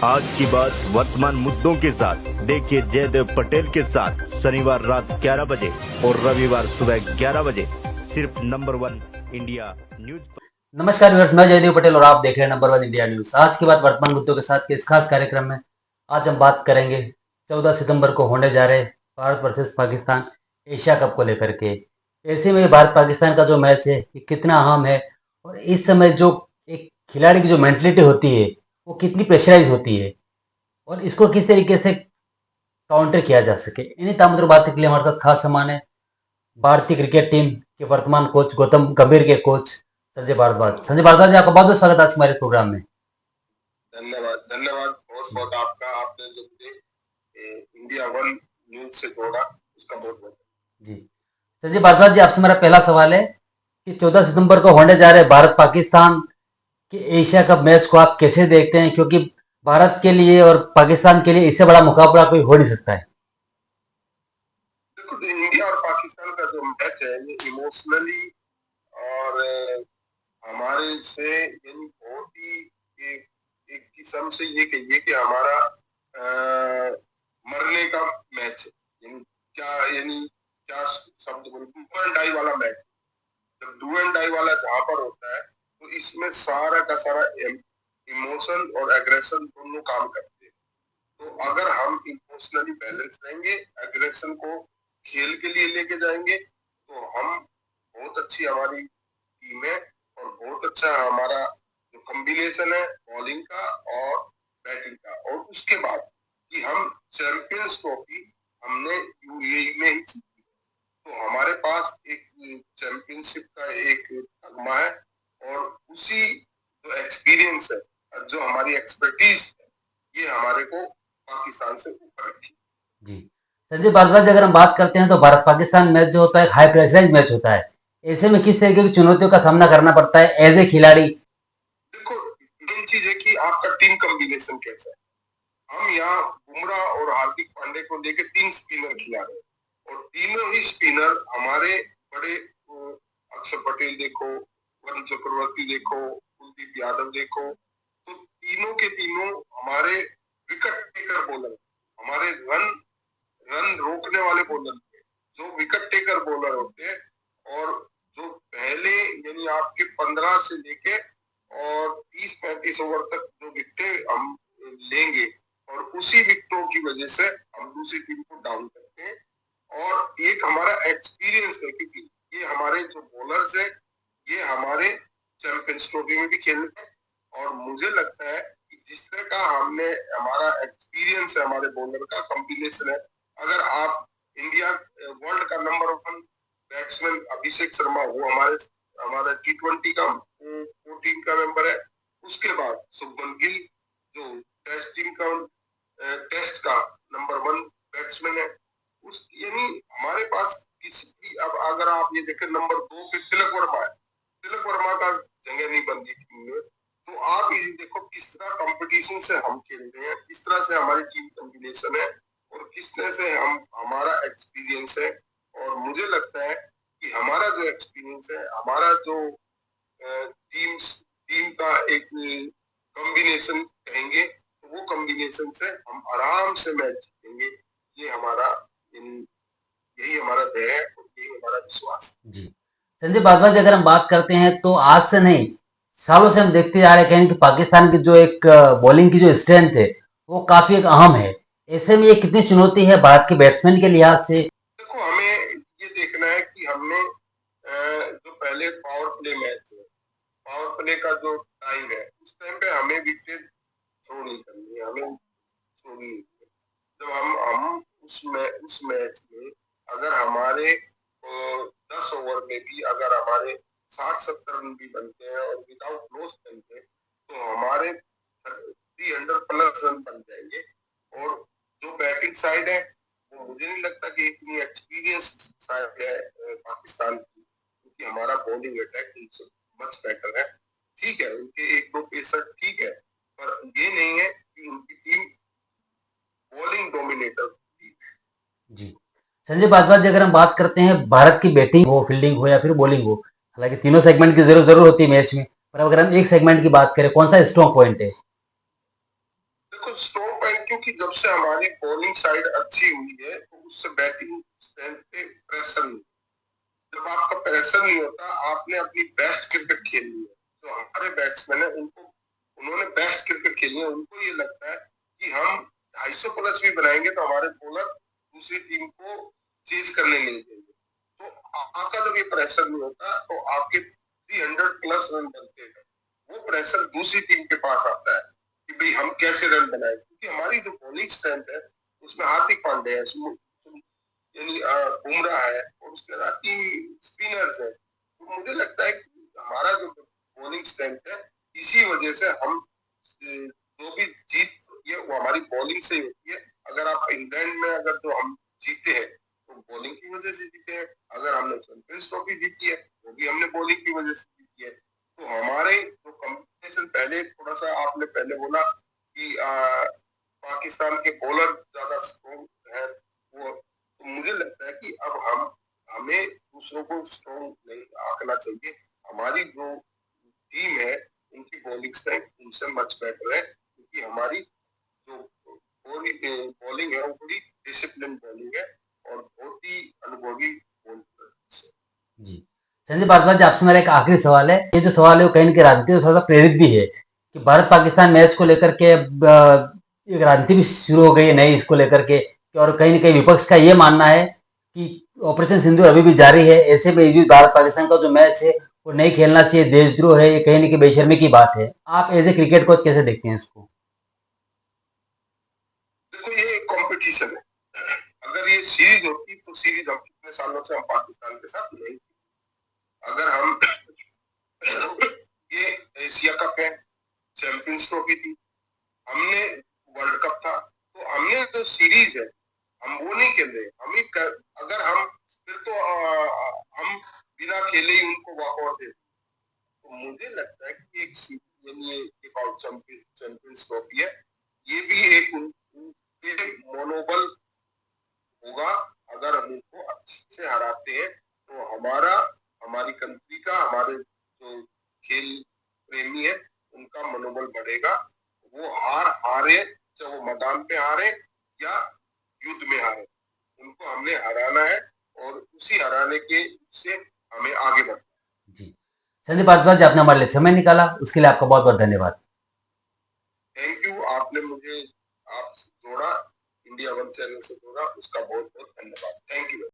आज की बात वर्तमान मुद्दों के साथ देखिए जयदेव पटेल के साथ शनिवार रात 11 बजे और रविवार सुबह 11 बजे सिर्फ नंबर 1 इंडिया न्यूज। नमस्कार व्यूअर्स, मैं जयदेव पटेल और आप देख रहे हैं नंबर 1 इंडिया न्यूज। आज की बात वर्तमान मुद्दों के साथ के इस खास कार्यक्रम में आज हम बात करेंगे 14 सितंबर को होने जा रहे Bharat versus Pakistan Asia cup को लेकर के। ऐसे में भारत पाकिस्तान का जो मैच है ये कितना अहम है और इस समय जो एक खिलाड़ी की जो मेंटलिटी होती है वो कितनी प्रेशराइज होती है और इसको किस तरीके से काउंटर किया जा सके, इन्हीं तमाम बातों के लिए हमारे साथ खास मेहमान है भारतीय क्रिकेट टीम के वर्तमान कोच गौतम गंभीर के कोच संजय भारद्वाज। संजय भारद्वाज जी, आपका बहुत बहुत स्वागत आज हमारे प्रोग्राम में। धन्यवाद धन्यवाद बहुत बहुत आपका, आपने जो मुझे इंडिया 1 न्यूज से जोड़ा उसका बहुत बहुत जी। संजय भारद्वाज जी, आपसे मेरा पहला सवाल है कि 14 सितंबर को होने जा रहे भारत पाकिस्तान के एशिया कप मैच को आप कैसे देखते हैं, क्योंकि भारत के लिए और पाकिस्तान के लिए इससे बड़ा मुकाबला कोई हो नहीं सकता है। देखो, इंडिया और पाकिस्तान का जो मैच है ये इमोशनली और हमारे से यानी बहुत ही एक किस्म से ये कहिए कि हमारा मरने का मैच है। यानी क्या शब्द बोलूं, डू एंड डाई वाला मैच। जब डू एंड डाई वाला जहां पर होता है तो इसमें सारा का सारा इमोशन और एग्रेशन दोनों काम करते हैं। तो अगर हम इमोशनली बैलेंस रहेंगे, एग्रेशन को खेल के लिए लेके जाएंगे तो हम बहुत अच्छी हमारी टीम है और बहुत अच्छा हमारा जो कॉम्बिनेशन है बॉलिंग का और बैटिंग का। और उसके बाद कि हम चैंपियंस ट्रॉफी हमने यूएई में ही जीती, तो हमारे पास एक चैंपियनशिप का एक तगमा है और उसी जो एक्सपीरियंस है, जो हमारी एक्सपर्टीज है, ये हमारे को पाकिस्तान से ऊपर रखी। जी संजय भारद्वाज, अगर हम बात करते हैं तो भारत पाकिस्तान मैच जो होता है हाई प्रेशराइज मैच होता है। ऐसे में किस तरीके की चुनौतियों का सामना करना पड़ता है एज ए खिलाड़ी? देखो, मेन चीज है कि आपका टीम कॉम्बिनेशन कैसा है। हम यहाँ बुमराह और हार्दिक पांडे को लेकर 3 स्पिनर खिला रहे हैं और तीनों ही स्पिनर हमारे बड़े, अक्षर पटेल देखो, वरुण चक्रवर्ती देखो, कुलदीप यादव देखो, तो तीनों के तीनों हमारे विकेट टेकर बॉलर, हमारे रन रोकने वाले बॉलर, जो विकेट टेकर बॉलर होते हैं और जो पहले यानी आपके 15 से लेके और 30-35 ओवर तक जो विकेट हम लेंगे और उसी विकेटों की वजह से हम दूसरी टीम को डाउन करते हैं। और एक हमारा एक्सपीरियंस है क्योंकि ये हमारे जो बॉलर्स है ये हमारे चैंपियंस ट्रॉफी में भी खेलते हैं और मुझे लगता है कि जिस तरह का हमने हमारा एक्सपीरियंस है, हमारे बॉलर का कॉम्बिनेशन है, अगर आप इंडिया वर्ल्ड का नंबर 1 बैट्समैन अभिषेक शर्मा, वो हमारा T20 का 14 का मेंबर है। उसके बाद शुभमन गिल जो टेस्ट का नंबर 1 बैट्समैन है, उस यानी हमारे पास किसी भी, अब अगर आप ये देखें नंबर 2 पे तिलक वर्मा है, तिलक वर्मा का जगह नहीं बन रही टीम में। तो आप ये देखो किस तरह कंपटीशन से हम खेल रहे हैं, किस तरह से हमारी टीम कॉम्बिनेशन है और किस तरह से हमारा एक्सपीरियंस है। और मुझे लगता है कि हमारा जो एक्सपीरियंस है, हमारा जो टीम का एक कॉम्बिनेशन कहेंगे तो वो कॉम्बिनेशन से हम आराम से मैच जीतेंगे। ये हमारा यही हमारा ध्येय है और यही हमारा विश्वास है। जी संजय भारद्वाज, अगर हम बात करते हैं तो आज से नहीं सालों से हम देखते आ रहे हैं कि पाकिस्तान की जो एक बॉलिंग की जो स्ट्रेंथ है वो काफी एक अहम है। ऐसे में ये कितनी चुनौती है भारत के बैट्समैन के लिहाज से? देखो, हमें ये देखना है कि हमने जो पहले पावर प्ले मैच है, पावर प्ले का जो टाइम है, उस टाइम पे हमें विकेट थ्रो नहीं करनी है, हमें छोड़नी है। जब हम उस मैच में अगर हमारे 10 ओवर में भी अगर हमारे 60-70 रन भी बनते हैं और विदाउट लॉस बनते हैं तो हमारे 300 प्लस रन बन जाएंगे। और जो बैटिंग साइड है वो मुझे नहीं लगता कि इतनी एक्सपीरियंस साइड है पाकिस्तान की, क्योंकि हमारा बॉलिंग अटैक उनसे मच बेटर है। ठीक है, उनके 1-2 पेसर ठीक है, पर ये नहीं है कि उनकी टीम बॉलिंग डोमिनेटर टीम है। जी संजय भारद्वाज, अगर हम बात करते हैं भारत की बैटिंग हो, फील्डिंग हो या फिर बॉलिंग हो, हालांकि तीनों सेगमेंट की जरूर होती है मैच में, पर अगर हम एक सेगमेंट की बात करें, कौन सा स्ट्रॉन्ग पॉइंट है? देखो स्ट्रॉन्ग पॉइंट क्योंकि जब से हमारी बॉलिंग साइड अच्छी हुई है तो उससे बैटिंग स्ट्रेंथ पे प्रेशर नहीं। जब आपका प्रेशर नहीं होता, आपने अपनी बेस्ट क्रिकेट खेलनी है। जो हमारे बैट्समैन है उन्होंने बेस्ट क्रिकेट खेली है। उनको ये लगता है कि हम 250 प्लस भी बनाएंगे तो हमारे बॉलर दूसरी टीम को चेज करने नहीं देंगे। तो आपका जब ये प्रेशर नहीं होता तो आपके 300 प्लस रन बनते हैं। वो प्रेशर दूसरी टीम के पास आता है कि भाई हम कैसे रन बनाए, क्योंकि हमारी जो बॉलिंग स्ट्रेंथ है उसमें हार्दिक पांड्या है, यानी बुमराह है, और उसके साथ तीन स्पिनर्स है। तो मुझे लगता है कि हमारा जो बॉलिंग स्ट्रेंथ है, इसी वजह से हम जो भी जीत ये वो हमारी बॉलिंग से ही होती है। अगर आप इंग्लैंड में अगर जो हम जीते हैं तो बॉलिंग की वजह से जीते हैं। अगर हमने चैंपियंस ट्रॉफी जीती है वो भी हमने बॉलिंग की वजह से जीती है। तो हमारे जो कॉम्बिनेशन पहले थोड़ा सा आपने पहले बोला कि पाकिस्तान के बॉलर ज्यादा स्ट्रॉन्ग है, वो तो मुझे लगता है कि अब हमें दूसरों को स्ट्रॉन्ग नहीं आंकना चाहिए। हमारी जो टीम है उनकी बॉलिंग स्ट्रेंथ उनसे मच बेटर है, क्योंकि हमारी जो बॉलिंग है वो बड़ी डिसिप्लिन बॉलिंग है और बहुत ही अनुभवी बॉलर है। जी संजय भारद्वाज, आपसे मेरा एक आखिरी सवाल है। ये जो सवाल है वो कहीं ना कहीं राजनीति से थोड़ा सा प्रेरित भी है कि भारत पाकिस्तान मैच को लेकर के एक राजनीति भी शुरू हो गई है नई इसको लेकर के, और कहीं ना कहीं विपक्ष का ये मानना है कि ऑपरेशन सिंदूर अभी भी जारी है। ऐसे में इस बीच भारत पाकिस्तान का जो मैच है वो नहीं खेलना चाहिए, देशद्रोह है, ये कहीं ना कहीं बेशर्मी की बात है। आप एज ए क्रिकेट कोच कैसे देखते हैं इसको? देखो ये एक कंपटीशन है। अगर ये सीरीज होती तो सीरीज हम कितने सालों से हम पाकिस्तान के साथ नहीं। अगर हम ये एशिया कप है, चैंपियंस ट्रॉफी थी, हमने वर्ल्ड कप था, तो हमने जो सीरीज है हम वो नहीं खेल रहे। अगर हम फिर तो हम बिना खेले ही उनको वॉकआउट दे। तो मुझे लगता है कि एक सीरीज यानी एक आउट चैंपियंस ट्रॉफी है, ये भी एक उनके मनोबल होगा। अगर हम उनको अच्छे से हराते हैं तो हमारी कंट्री का, हमारे जो खेल प्रेमी है उनका मनोबल बढ़ेगा। वो हारे, चाहे वो मैदान पे हारे या युद्ध में हारे, उनको हमने हराना है और उसी हराने के से हमें आगे बढ़ना है। जी संजय भारद्वाज, आपने हमारे लिए समय निकाला, उसके लिए आपका बहुत बहुत धन्यवाद। थैंक यू, आपने मुझे आप जोड़ा, इंडिया वन चैनल से जोड़ा, उसका बहुत बहुत धन्यवाद। Thank you.